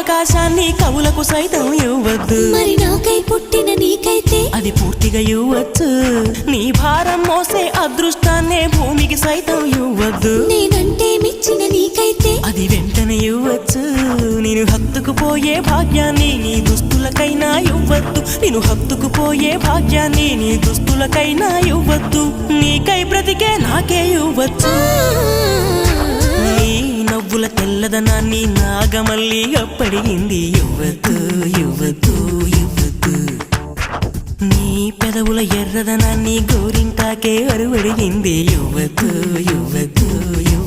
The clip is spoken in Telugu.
అవకాశాన్ని కవులకు సైతం ఇవ్వద్దు. మరి నాకై పుట్టిన నీకైతే అది పూర్తిగా ఇవ్వచ్చు. నీ భారం మోసే అదృష్టాన్నే భూమికి సైతం ఇవ్వద్దు. నేనంటే మెచ్చిన నీకైతే అది వెంటనే ఇవ్వచ్చు. నేను హత్తుకుపోయే భాగ్యాన్ని నీ దుస్తులకైనా ఇవ్వద్దు. నేను హత్తుకుపోయే భాగ్యాన్ని నీ దుస్తులకైనా ఇవ్వద్దు. నీకై బ్రతికే నాకే ఇవ్వచ్చు. నీ నవ్వుల తెల్లదనాన్ని నాగమల్లి అప్పడిగింది. ఇవ్వద్దు ఇవ్వద్దు ఇవ్వద్దు. నీ పెదవుల ఎర్రదనాన్ని గోరింటాకే అరువడిగింది. ఇవ్వద్దు ఇవ్వద్దు ఇవ్వద్దు.